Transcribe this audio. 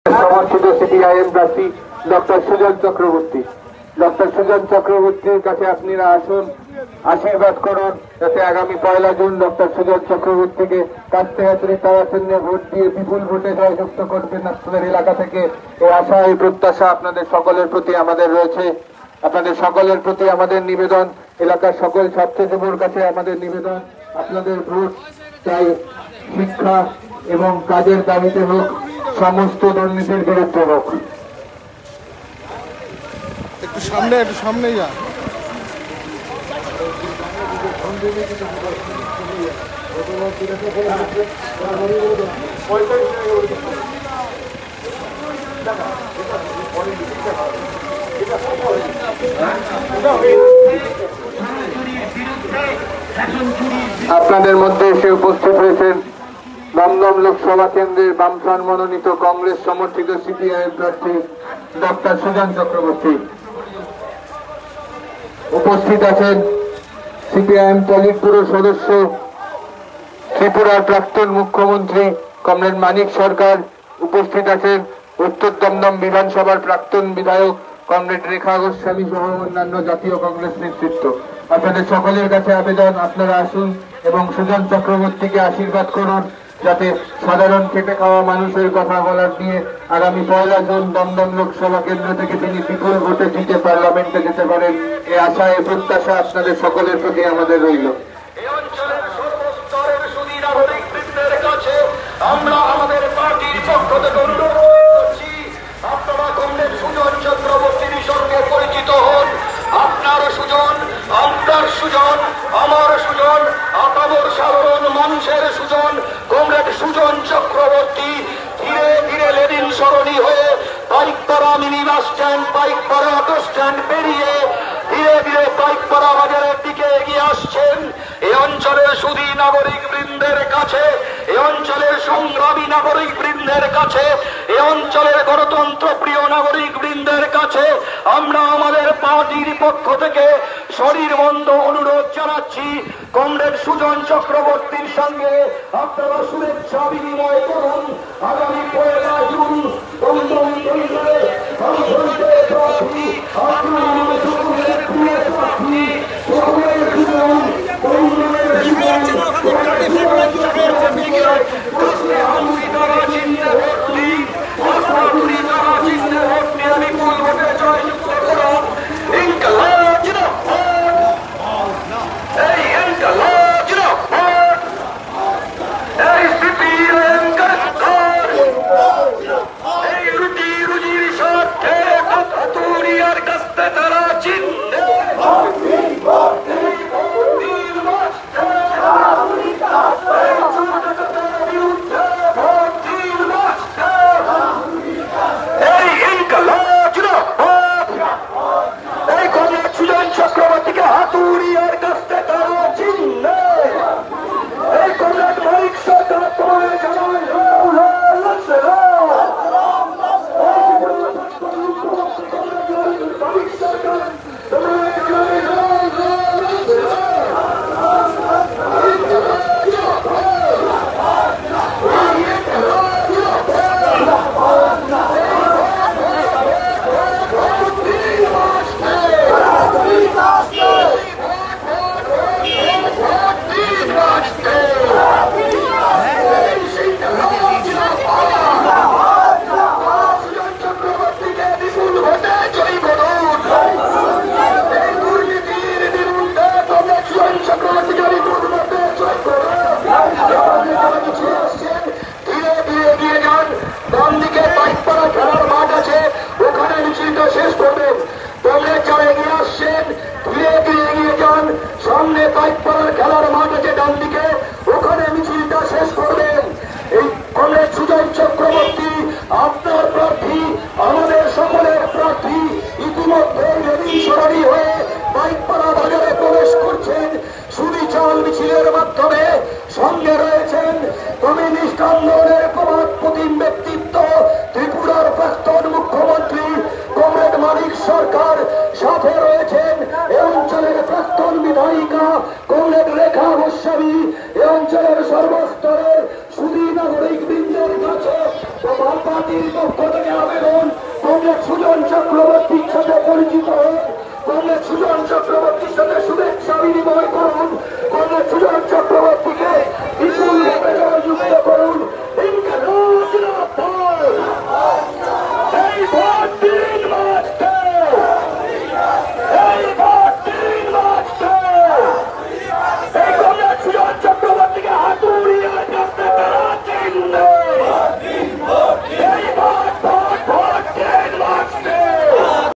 সমর্থিত সিপিআইএম প্রার্থী doctor Sujan Chakraborty. Doctor Sujan চক্রবর্তীর কাছে আপনারা আসুন, আশীর্বাদ করুন যাতে আগামী 1 জুন ডক্টর সুজন চক্রবর্তীকে কাস্তে হাতুড়ি তারাশূন্যে ভোট দিয়ে বিপুল ভোটে জয়যুক্ত করবেন আপনাদের এলাকা থেকে। এই আশা, এই প্রত্যাশা আপনাদের সকলের প্রতি আমাদের রয়েছে। আপনাদের সকলের প্রতি আমাদের নিবেদন, এলাকার সকল ছাত্রযুবর কাছে আমাদের নিবেদন, আপনাদের ভোট চাই শিক্ষা এবং কাজের দাবিতে হোক, সমস্ত দুর্নীতির বিরুদ্ধে হোক। একটু সামনে যা। আপনাদের মধ্যে এসে উপস্থিত হয়েছেন দমদম লোকসভা কেন্দ্রের বামফ্রন্ট মনোনীত কংগ্রেস সমর্থিত সিপিআইএম প্রার্থী ডক্টর সুজন চক্রবর্তী। উপস্থিত আছেন সিপিআইএম পলিট ব্যুরো সদস্য, ত্রিপুরার প্রাক্তন মুখ্যমন্ত্রী কমরেড মানিক সরকার। উপস্থিত আছেন উত্তর দমদম বিধানসভার প্রাক্তন বিধায়ক কমরেড রেখা গোস্বামী সহ অন্যান্য জাতীয় কংগ্রেস নেতৃত্ব। আপনাদের সকলের কাছে আবেদন, আপনারা আসুন এবং সুজন চক্রবর্তীকে আশীর্বাদ করুন যাতে সাধারণ খেটে খাওয়া মানুষের কথা বলার দিয়ে আগামী 1 জুন দমদম লোকসভা কেন্দ্র থেকে তিনি বিপুল ভোটে জিতে পার্লামেন্টে যেতে পারেন। এই আশা, এই প্রত্যাশা আপনাদের সকলের প্রতি আমাদের রইল। আমরা আমাদের পার্টির পক্ষ থেকে অনুরোধ করছি, আপনারা কমরেড সুজন চক্রবর্তীর সঙ্গে পরিচিত হন। আপনার সুজন, আপনার সুজন, আমার সুজন, আপামর সাধারণ মানুষের সুজন কমরেড সুজন চক্রবর্তী ধীরে ধীরে লেনিন সরণি হয়ে Paikpara mini bus stand, Paikpara auto stand পেরিয়ে ধীরে ধীরে পাইকপাড়া বাজারের দিকে এগিয়ে আসছেন। এই অঞ্চলের সুধী নাগরিক বৃন্দের কাছে, এই অঞ্চলের সংগ্রামী নাগরিক বৃন্দের কাছে, এই অঞ্চলের গণতন্ত্র প্রিয় নাগরিক বৃন্দের কাছে আমরা আমাদের পার্টির পক্ষ থেকে শরীর বন্ধ অনুরোধ জানাচ্ছি, কমরেড সুজন চক্রবর্তীর সঙ্গে আপনারা শুভেচ্ছা বিনিময় করুন। আগামী 1 জুন দমদম কেন্দ্রে সংসদের প্রার্থী আপনার সকলের প্রিয় প্রার্থী সকলের সুজন দমদমের সুজন আমি ফুল ভোটে জয়যুক্ত করুন। ইনকলাব জিন্দাবাদ, এই ইনকলাব জিন্দাবাদ, এই সিপিআইএম গদ্দার, এই রুটি রুজির স্বার্থে হাতুড়িয়ার কাস্তে তারা জিন্দাবাদ, চক্রবর্তীকে হাতুড়িয়ার কাছে তারা চিহ্নে, এই কমরেড মানিক সরকার তোমায় জানাই খেলার মাঠ আছে ডান দিকে, ওখানে মিছিলটা শেষ করবেন। এই কমরেড সুজন চক্রবর্তী আপনার প্রার্থী, আমাদের সকলের প্রার্থী ইতিমধ্যে লেনিন সরণি হয়ে পাইকপাড়া বাজারে প্রবেশ করছেন সুবিচার মিছিলের মাধ্যমে। সঙ্গে রয়েছেন কমিউনিস্ট আন্দোলনের প্রভাত প্রতিম ব্যক্তিত্ব ত্রিপুরার প্রাক্তন মুখ্যমন্ত্রী কমরেড মানিক সরকার, সাথে রয়েছেন এ অঞ্চলের প্রাক্তন বিধায়িকা কমরেড রেখা গোস্বামী, এ অঞ্চলের সর্বস্তরের সুধী নাগরিক বৃন্দের কাছে পার্টির পক্ষ থেকে আবেদন, কমরেড সুজন চক্রবর্তীর সাথে পরিচিত হয়ে কমরেড সুজন চক্রবর্তীর সাথে শুভেচ্ছা বিনিময় করে